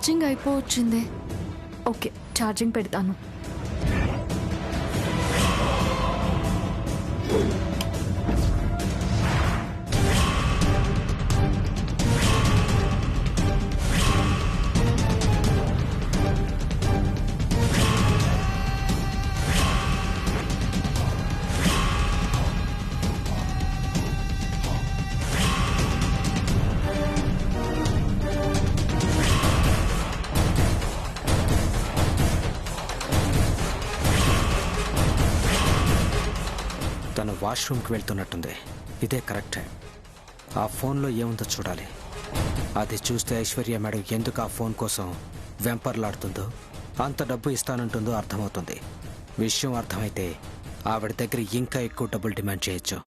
Charging అయిపోవచ్చిందే. Okay, charging పెడతాను. తను వాష్రూమ్కి వెళ్తున్నట్టుంది. ఇదే కరెక్ట్ టైం. ఆ ఫోన్లో ఏముందో చూడాలి. అది చూస్తే ఐశ్వర్య మేడం ఎందుకు ఆ ఫోన్ కోసం వెంపర్లాడుతుందో, అంత డబ్బు ఇస్తానంటుందో అర్థమవుతుంది. విషయం అర్థమైతే ఆవిడ దగ్గర ఇంకా ఎక్కువ డబ్బులు డిమాండ్ చేయొచ్చు.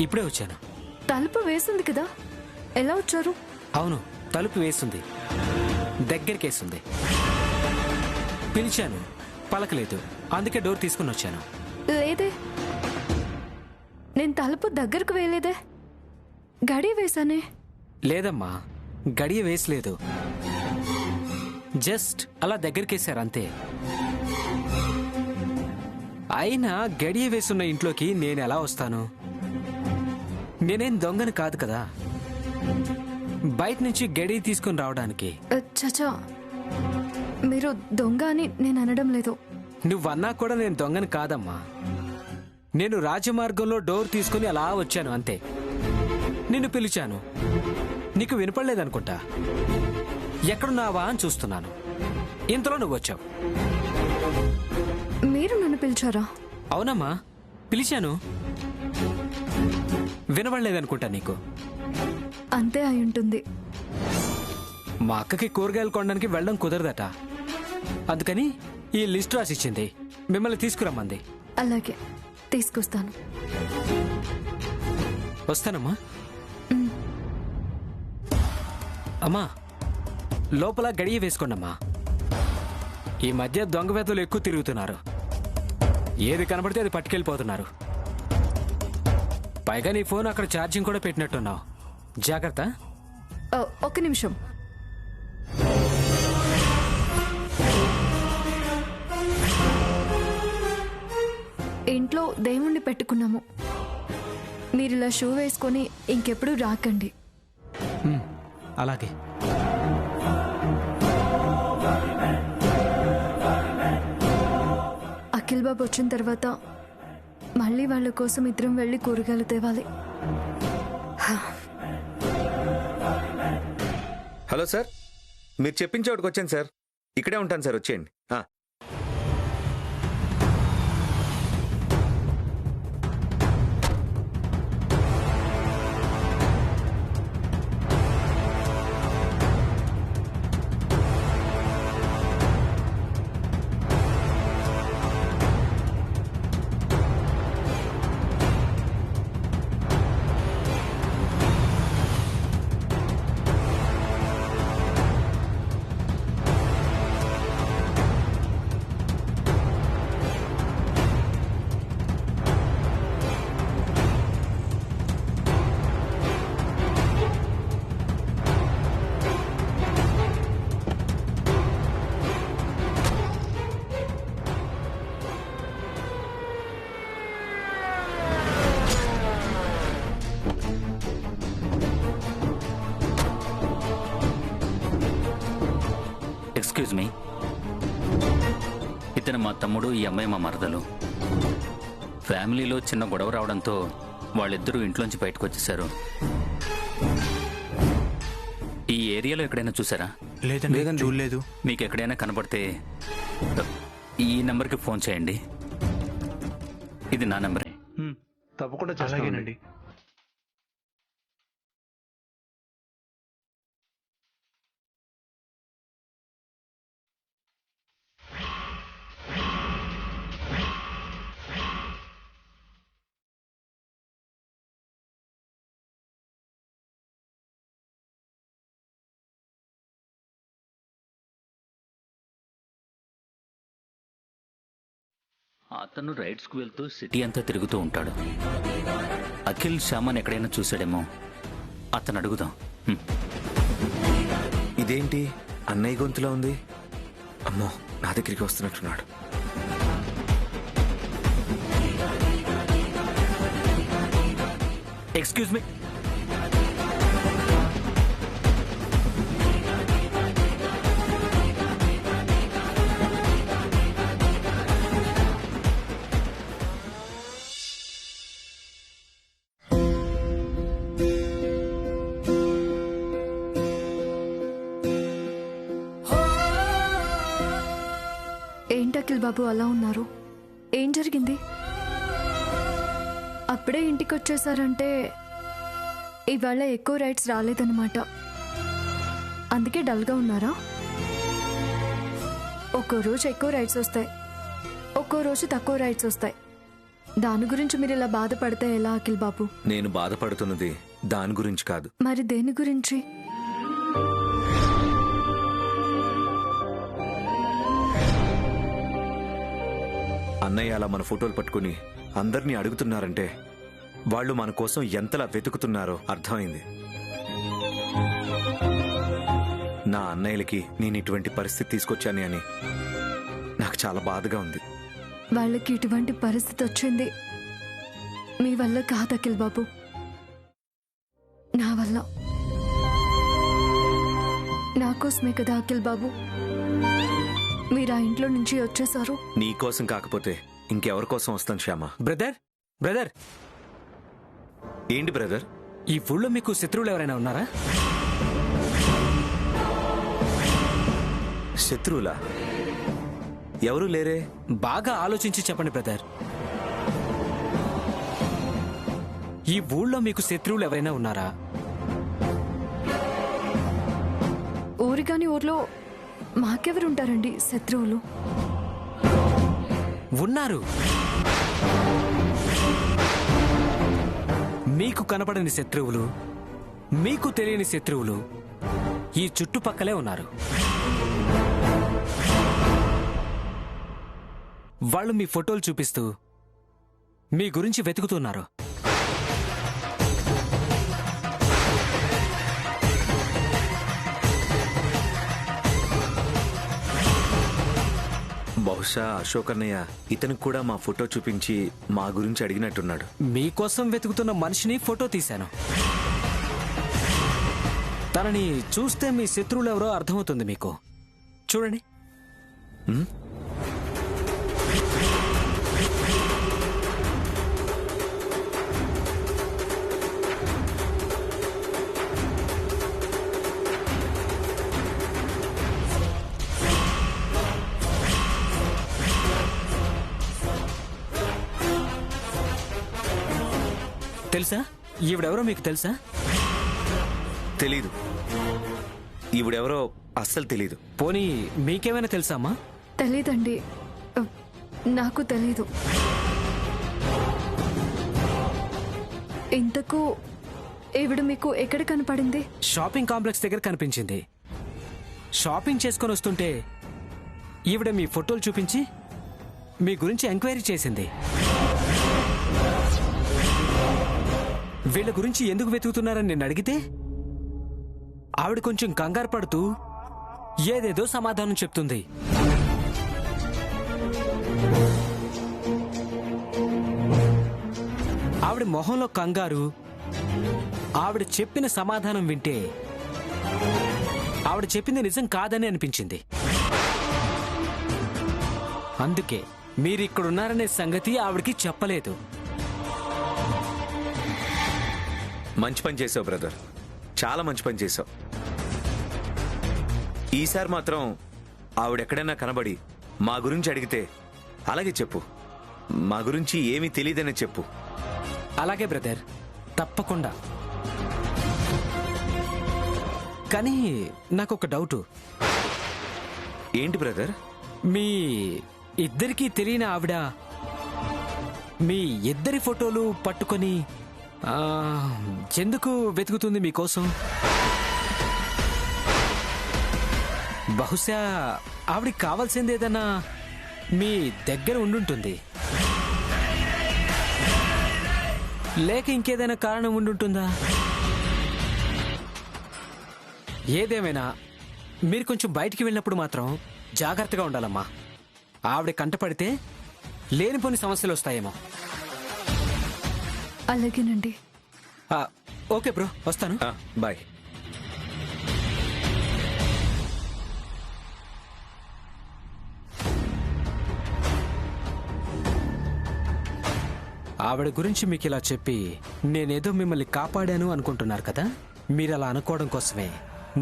ఇప్పుడే వచ్చాను. తలుపు వేసింది కదా, ఎలా వచ్చారు? అవును, తలుపు వేసింది, దగ్గరికేసింది. పిలిచాను, పలకలేదు. అందుకే డోర్ తీసుకుని వచ్చాను. లేదే, నేను తలుపు దగ్గరకు వేయలేదే, గడియ వేశానే. లేదమ్మా, గడియ వేసలేదు. జస్ట్ అలా దగ్గరికేశారు అంతే. అయినా గడియ వేసున్న ఇంట్లోకి నేను ఎలా వస్తాను? నేనేం దొంగని కాదు కదా, బయట నుంచి గడి తీసుకుని రావడానికి. చచా, మీరు దొంగ అని నేను అనడం లేదు. నువ్వన్నా కూడా నేను దొంగని కాదమ్మా. నేను రాజమార్గంలో డోర్ తీసుకుని అలా వచ్చాను అంతే. నిన్ను పిలిచాను, నీకు వినపడలేదనుకుంటా. ఎక్కడున్నావా అని చూస్తున్నాను, ఇంతలో నువ్వు వచ్చావు. మీరు నన్ను పిలిచారా? అవునమ్మా, పిలిచాను. వినపడలేదనుకుంటా నీకు. అంతే అయి ఉంటుంది. మా అక్కకి కూరగాయలు కొనడానికి వెళ్ళడం కుదరదట, అందుకని ఈ లిస్ట్ రాసిచ్చింది, మిమ్మల్ని తీసుకురమ్మంది. అలాగే, తీసుకొస్తాను. వస్తానమ్మా. అమ్మా, లోపల గడియ వేసుకోండమ్మా. ఈ మధ్య దొంగ వేతలు ఎక్కువ తిరుగుతున్నారు. ఏది కనబడితే అది పట్టుకెళ్ళిపోతున్నారు. పైగా నీ ఫోన్ అక్కడ ఛార్జింగ్ కూడా పెట్టినట్టున్నావు. జాగ్రత్త. ఒక్క నిమిషం. ఇంట్లో దేవుణ్ణి పెట్టుకున్నాము. మీరు ఇలా షూ వేసుకొని ఇంకెప్పుడు రాకండి. అలాగే. అఖిల్ బాబు వచ్చిన తర్వాత మళ్ళీ వాళ్ళ కోసం ఇద్దరం వెళ్ళి కూరగాయలు తేవాలి. హలో సార్, మీరు చెప్పిన చోటుకు వచ్చాను సార్. ఇక్కడే ఉంటాను సార్, వచ్చేయండి. ఎక్స్క్యూజ్ మీ, ఇతను మా తమ్ముడు, ఈ అమ్మాయి మా మరదలు. ఫ్యామిలీలో చిన్న గొడవ రావడంతో వాళ్ళిద్దరూ ఇంట్లోంచి బయటకు వచ్చేసారు. ఈ ఏరియాలో ఎక్కడైనా చూసారా? లేదండి, చూడలేదు. మీకు ఎక్కడైనా కనపడితే ఈ నెంబర్కి ఫోన్ చేయండి. ఇది నా నెంబరే. తప్పకుండా చేస్తానండి. అతను రైడ్స్కి వెళ్తూ సిటీ అంతా తిరుగుతూ ఉంటాడు. అఖిల్ శ్యామన్ ఎక్కడైనా చూసాడేమో, అతను అడుగుదాం. ఇదేంటి అన్నయ్య గొంతులో ఉంది? అమ్మో, నా దగ్గరికి వస్తున్నట్టున్నాడు. ఎక్స్క్యూజ్ మీ, ఏంటి అఖిల్ బాబు అలా ఉన్నారు? ఏం జరిగింది? అప్పుడే ఇంటికి వచ్చేసారంటే ఇవాళ ఎక్కువ రైడ్స్ రాలేదన్నమాట. అందుకే డల్గా ఉన్నారా? ఒక్కో రోజు ఎక్కువ రైడ్స్ వస్తాయి, ఒక్కో రోజు తక్కువ రైడ్స్ వస్తాయి. దాని గురించి మీరు ఇలా బాధపడితే ఎలా అఖిల్ బాబు? నేను బాధపడుతున్నది దాని గురించి కాదు. మరి దేని గురించి? అన్నయ్య అలా మన ఫోటోలు పట్టుకుని అందరినీ అడుగుతున్నారంటే వాళ్ళు మన కోసం ఎంతలా వెతుకుతున్నారో అర్థమైంది. నా అన్నయ్యలకి నేను ఇటువంటి పరిస్థితి తీసుకొచ్చాను అని నాకు చాలా బాధగా ఉంది. వాళ్ళకి ఇటువంటి పరిస్థితి వచ్చింది మీ వల్ల కాదు అఖిల్ బాబు, నా వల్ల. నా కోసమే కదా అఖిల్ బాబు మీరు ఆ ఇంట్లో నుంచి వచ్చేసారు. నీ కోసం కాకపోతే ఇంకెవరి కోసం వస్తాను శ్యామ. బ్రదర్ బ్రదర్, ఏంటి బ్రదర్? ఈ ఊళ్ళో మీకు శత్రువులు ఎవరైనా ఉన్నారా? శత్రువులా? ఎవరూ లేరే. బాగా ఆలోచించి చెప్పండి బ్రదర్. ఈ ఊళ్ళో మీకు శత్రువులు ఎవరైనా ఉన్నారా? ఊరి కాని ఊర్లో మాకెవరుంటారండి శత్రువులు? ఉన్నారు. మీకు కనపడని శత్రువులు, మీకు తెలియని శత్రువులు ఈ చుట్టుపక్కలే ఉన్నారు. వాళ్ళు మీ ఫోటోలు చూపిస్తూ మీ గురించి వెతుకుతున్నారు. బహుశా అశోక్ అన్నయ్య ఇతనికి కూడా మా ఫోటో చూపించి మా గురించి అడిగినట్టున్నాడు. మీకోసం వెతుకుతున్న మనిషిని ఫోటో తీశాను. తనని చూస్తే మీ శత్రువులు ఎవరో అర్థమవుతుంది మీకు. చూడండి. తెలుసా? ఈవిడెవరో మీకు తెలుసా? తెలీదు. ఈవిడెవరో అస్సలు తెలీదు. పోనీ మీకేమైనా తెలుసా అమ్మా? తెలీదండి, నాకు తెలీదు. ఇంతకు ఈవిడ మీకు ఎక్కడ కనపడింది? షాపింగ్ కాంప్లెక్స్ దగ్గర కనిపించింది. షాపింగ్ చేసుకొని వస్తుంటే ఈవిడ మీ ఫోటోలు చూపించి మీ గురించి ఎంక్వైరీ చేసింది. వీళ్ళ గురించి ఎందుకు వెతుకుతున్నారని నేను అడిగితే ఆవిడ కొంచెం కంగారు పడుతూ ఏదేదో సమాధానం చెప్తుంది. ఆవిడ మొహంలో కంగారు, ఆవిడ చెప్పిన సమాధానం వింటే ఆవిడ చెప్పింది నిజం కాదని అనిపించింది. అందుకే మీరిక్కడున్నారనే సంగతి ఆవిడకి చెప్పలేదు. మంచి పని చేసావు బ్రదర్, చాలా మంచి పని చేసావు. ఈసారి మాత్రం ఆవిడెక్కడైనా కనబడి మా గురించి అడిగితే అలాగే చెప్పు. మా గురించి ఏమీ తెలియదనే చెప్పు. అలాగే బ్రదర్, తప్పకుండా. కానీ నాకొక డౌటు. ఏంటి బ్రదర్? మీ ఇద్దరికీ తెలియని ఆవిడ మీ ఇద్దరి ఫోటోలు పట్టుకొని ఎందుకు వెతుకుతుంది మీకోసం? బహుశా ఆవిడికి కావాల్సింది ఏదన్నా మీ దగ్గర ఉండుంటుంది, లేక ఇంకేదైనా కారణం ఉండుంటుందా? ఏదేమైనా మీరు కొంచెం బయటికి వెళ్ళినప్పుడు మాత్రం జాగ్రత్తగా ఉండాలమ్మా. ఆవిడ కంటపడితే లేనిపోని సమస్యలు వస్తాయేమో. అలాగేనండి. ఓకే బ్రో, వస్తాను. బాయ్. ఆవిడ గురించి మీకు ఇలా చెప్పి నేనేదో మిమ్మల్ని కాపాడాను అనుకుంటున్నారు కదా. మీరు అలా అనుకోవడం కోసమే,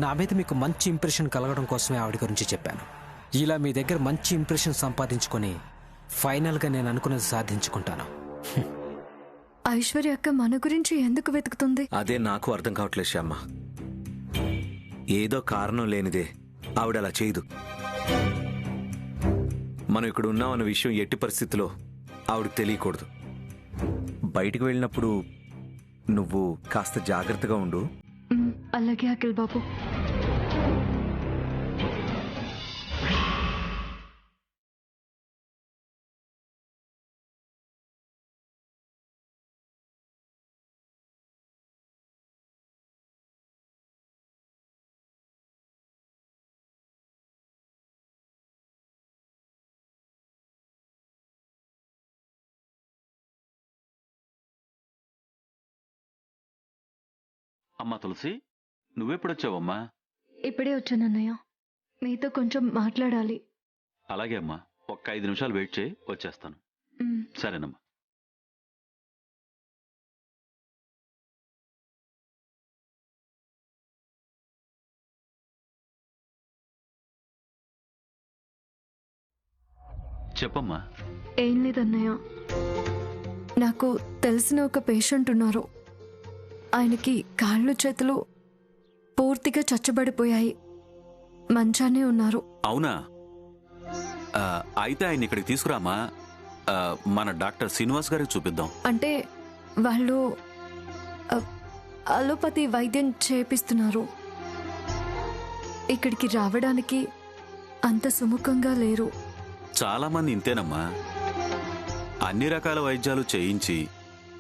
నా మీద మీకు మంచి ఇంప్రెషన్ కలగడం కోసమే ఆవిడ గురించి చెప్పాను. ఇలా మీ దగ్గర మంచి ఇంప్రెషన్ సంపాదించుకొని ఫైనల్గా నేను అనుకున్నది సాధించుకుంటాను. ఐశ్వర్య అక్క మన గురించి ఎందుకు వెతుకుతుంది? అదే నాకు అర్థం కావట్లేదు శ్యామ. ఏదో కారణం లేనిదే ఆవిడ అలా చేయదు. మనం ఇక్కడ ఉన్నామన్న విషయం ఎట్టి పరిస్థితిలో ఆవిడకి తెలియకూడదు. బయటికి వెళ్ళినప్పుడు నువ్వు కాస్త జాగ్రత్తగా ఉండు. అలాగే అఖిల్ బాబు. అమ్మా తులసి, నువ్వెప్పుడొచ్చావమ్మా? ఇప్పుడే వచ్చానన్నయ్య, మీతో కొంచెం మాట్లాడాలి. అలాగే అమ్మా, ఒక్క 5 నిమిషాలు వెయిట్ చేయి, వచ్చేస్తాను. సరేనమ్మా. చెప్పమ్మా. ఏం లేదన్నయ్య, నాకు తెలిసిన ఒక పేషెంట్ ఉన్నారు. ఆయనకి కాళ్ళు చేతులు పూర్తిగా చచ్చబడిపోయాయి, మంచానే ఉన్నారు. అవునా? అయితే ఆయన ఇక్కడికి తీసుకురామా, మన డాక్టర్ శ్రీనివాస్ గారికి చూపిద్దాం. అంటే వాళ్ళు అలోపతి వైద్యం చేపిస్తున్నారు. ఇక్కడికి రావడానికి అంత సుముఖంగా లేరు. చాలా మంది ఇంతేనమ్మా, అన్ని రకాల వైద్యాలు చేయించి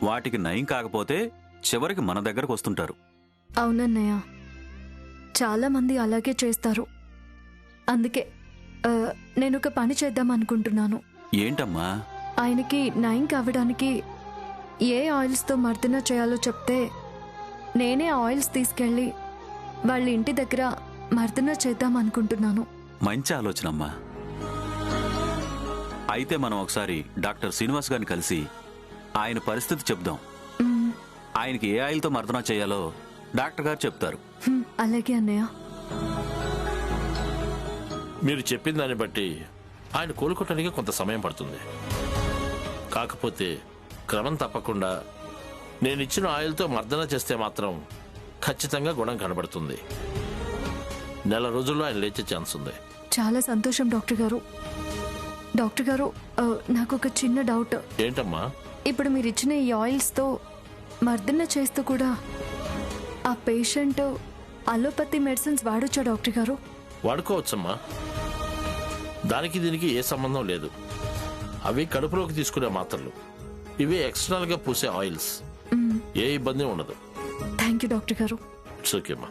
వాటికి నయం కాకపోతే చివరికి మన దగ్గరకు వస్తుంటారు. అవునన్నయ్య, చాలా మంది అలాగే చేస్తారు. అందుకే నేను ఒక పని చేద్దాం అనుకుంటున్నాను. ఏంటమ్మా? ఆయనకి నయం కావడానికి ఏ ఆయిల్స్తో మర్దన చేయాలో చెప్తే నేనే ఆయిల్స్ తీసుకెళ్ళి వాళ్ళ ఇంటి దగ్గర మర్దన చేద్దాం అనుకుంటున్నాను. మంచి ఆలోచనమ్మా. అయితే మనం ఒకసారి డాక్టర్ శ్రీనివాస్ గారిని కలిసి ఆయన పరిస్థితి చెప్దాం. ఆయనకి ఏ ఆయిల్తో మర్దన చేయాలో డాక్టర్ గారు చెప్తారు. అలాగే అన్నయ్య. మీరు చెప్పిన దాన్ని బట్టి ఆయన కోలుకోవటానికి కొంత సమయం పడుతుంది. కాకపోతే క్రమం తప్పకుండా నేనిచ్చిన ఆయిల్తో మర్దన చేస్తే మాత్రం ఖచ్చితంగా గుణం కనబడుతుంది. నెల రోజుల్లో ఆయన లేచే ఛాన్స్ ఉంది. చాలా సంతోషం డాక్టర్ గారు. డాక్టర్ గారు, నాకు ఒక చిన్న డౌట్. ఏంటమ్మా? ఇప్పుడు మీరు ఇచ్చిన ఈ ఆయిల్స్తో మర్దన చేస్తూ కూడా ఆ పేషెంట్ అలోపతి మెడిసిన్స్ వాడొచ్చా డాక్టర్ గారు? వాడుకోవచ్చమ్మా. దానికి దీనికి ఏ సంబంధం లేదు. అవి కడుపులోకి తీసుకునే మాత్రలు. ఇవి ఎక్స్టర్నల్ గా పూసే ఆయిల్స్. ఏ ఇబ్బంది ఉండదు. థ్యాంక్ యూ డాక్టర్ గారు. ఇట్స్ ఓకేమ్మా.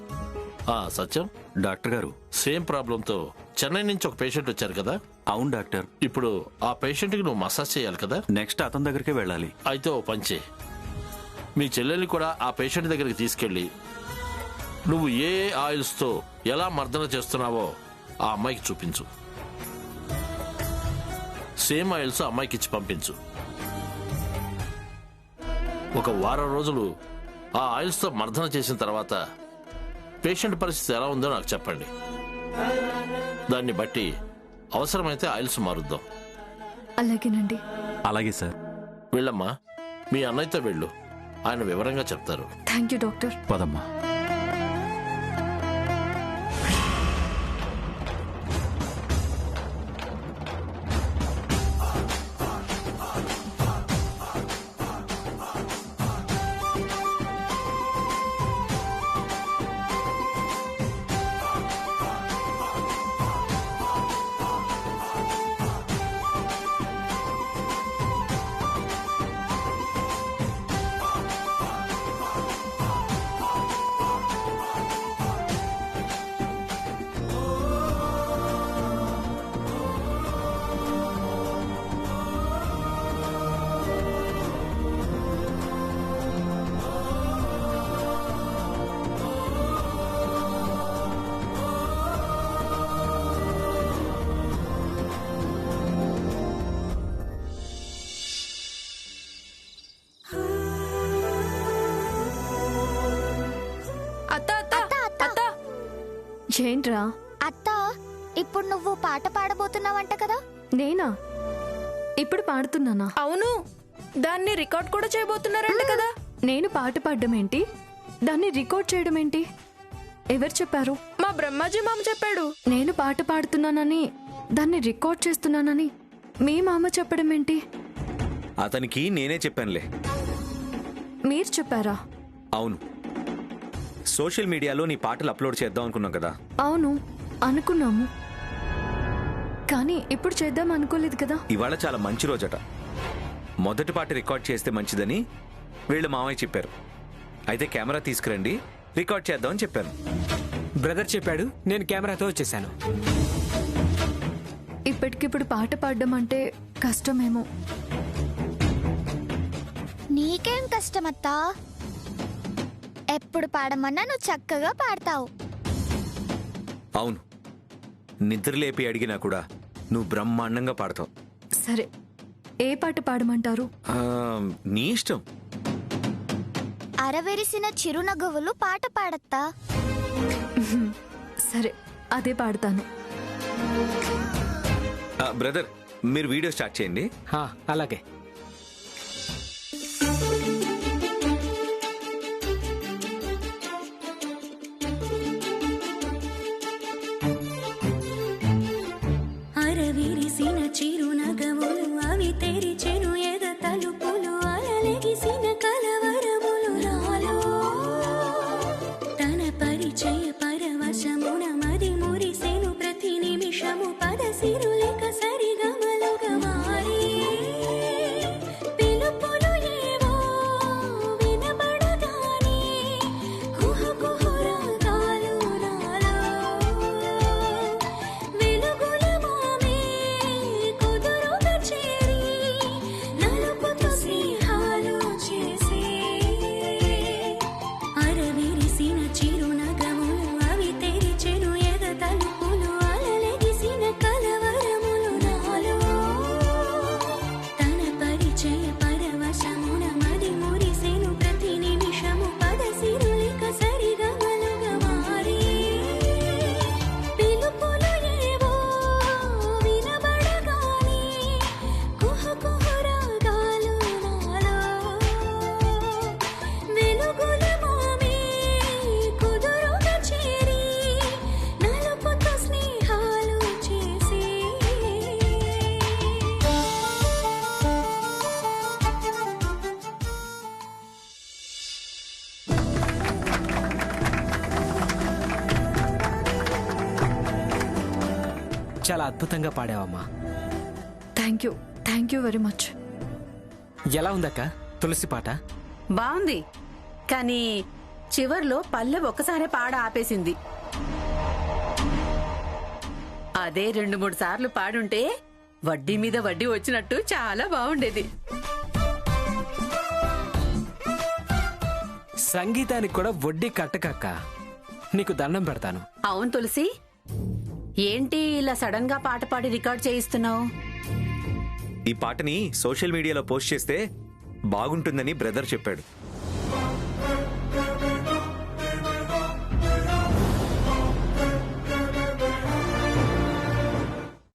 సత్యం డాక్టర్ గారు, సేమ్ ప్రాబ్లంతో చెన్నై నుంచి ఒక పేషెంట్ వచ్చారు కదా? అవును డాక్టర్. ఇప్పుడు ఆ పేషెంట్ కి నువ్వు మసాజ్ చేయాలి కదా? నెక్స్ట్ అతని దగ్గరికే వెళ్ళాలి. అయితే ఓ పంచే, మీ చెల్లెల్ని కూడా ఆ పేషెంట్ దగ్గరికి తీసుకెళ్ళి నువ్వు ఏ ఆయిల్స్ తో ఎలా మర్దన చేస్తున్నావో ఆ అమ్మాయికి చూపించు. సేమ్ ఆయిల్స్ అమ్మాయికి ఇచ్చి పంపించు. ఒక వారం రోజులు ఆ ఆయిల్స్ తో మర్దన చేసిన తర్వాత పేషెంట్ పరిస్థితి ఎలా ఉందో నాకు చెప్పండి. దాన్ని బట్టి అవసరమైతే ఆయిల్స్ మారుద్దాం. అలాగేనండి. అలాగే సార్. వెళ్ళమ్మా, మీ అన్నయ్యతో వెళ్ళు, ఆయన వివరంగా చెప్తారు. Thank you doctor. పదమ్మా. ఏంట్రా? అత్త, ఇప్పుడు నువ్వు పాట పాడబోతున్నావంట కదా? నేనా? ఇప్పుడు పాడుతున్నానా? అవును, దాన్ని రికార్డ్ కూడా చేయబోతున్నారంట కదా? నేను పాట పాడడం ఏంటి, దాన్ని రికార్డ్ చేయడం ఏంటి? ఎవరు చెప్పారు? మా బ్రహ్మాజీ మామ చెప్పాడు. నేను పాట పాడుతున్నానని, దాన్ని రికార్డ్ చేస్తున్నానని మీ మామ చెప్పడం ఏంటి? అతనికి నేనే చెప్పానులే. మీరు చెప్పారా? అవును, సోషల్ మీడియాలో నీ పాటలు అప్లోడ్ చేద్దాం అనుకున్నాం కదా. అవును, అనుకున్నాము. కానీ ఇప్పుడు చేద్దాం అనుకోలేదు కదా. ఇవాళ చాలా మంచి రోజట. మొదటి పాట రికార్డ్ చేస్తే మంచిదని వీళ్ళు మామయ్య చెప్పారు. అయితే కెమెరా తీసుకురండి, రికార్డ్ చేద్దామని చెప్పాను. బ్రదర్ చెప్పాడు, నేను కెమెరాతో వచ్చేసాను. ఇప్పటికిప్పుడు పాట పాడడం అంటే కష్టమేమో. నీకేం కష్టమత్తా? ఎప్పుడు పాడమన్నా నువ్వు చక్కగా పాడతావు. అవును, నిద్రలేపి అడిగినా కూడా నువ్వు బ్రహ్మాండంగా పాడతావు. సరే, ఏ పాట పాడమంటారు? నీ ఇష్టం. అరవెరిసిన చిరునగవులు పాట పాడత్తా. సరే, అదే పాడతాను. బ్రదర్, మీరు వీడియో స్టార్ట్ చేయండి. అలాగే. అరవిరిసిన చిరునగవులు అవి తెరిచెను ఎద తలుపులు అలలెగిసిన కలవరములు నాలో తన పరిచయ పరవశమున మది మురిసెను ప్రతి నిమిషము పదసిరు లేక సరిగమలుగా మారి పిలుపులు ఏవో వినబడగానే కుహు కుహు రాగాలు నాలో వెలుగుల మోమే కుదురుగా చేరి నలుపుతూ స్నేహ చాలా అద్భుతంగా పాడావమ్మా. Thank you very much. ఎలా ఉందక్క తులసి పాట? బాగుంది, కానీ చివర్లో పల్లె ఒక్కసారే పాడ ఆపేసింది. అదే 2-3 సార్లు పాడుంటే వడ్డీ మీద వడ్డీ వచ్చినట్టు చాలా బాగుండేది. సంగీతానికి కూడా వడ్డీ కట్టకక్క, నీకు దండం పెడతాను. అవును తులసి, ఏంటి ఇలా సడన్ గా పాట పాడి రికార్డ్ చేయిస్తున్నావు? ఈ పాటని సోషల్ మీడియాలో పోస్ట్ చేస్తే బాగుంటుందని బ్రదర్ చెప్పాడు.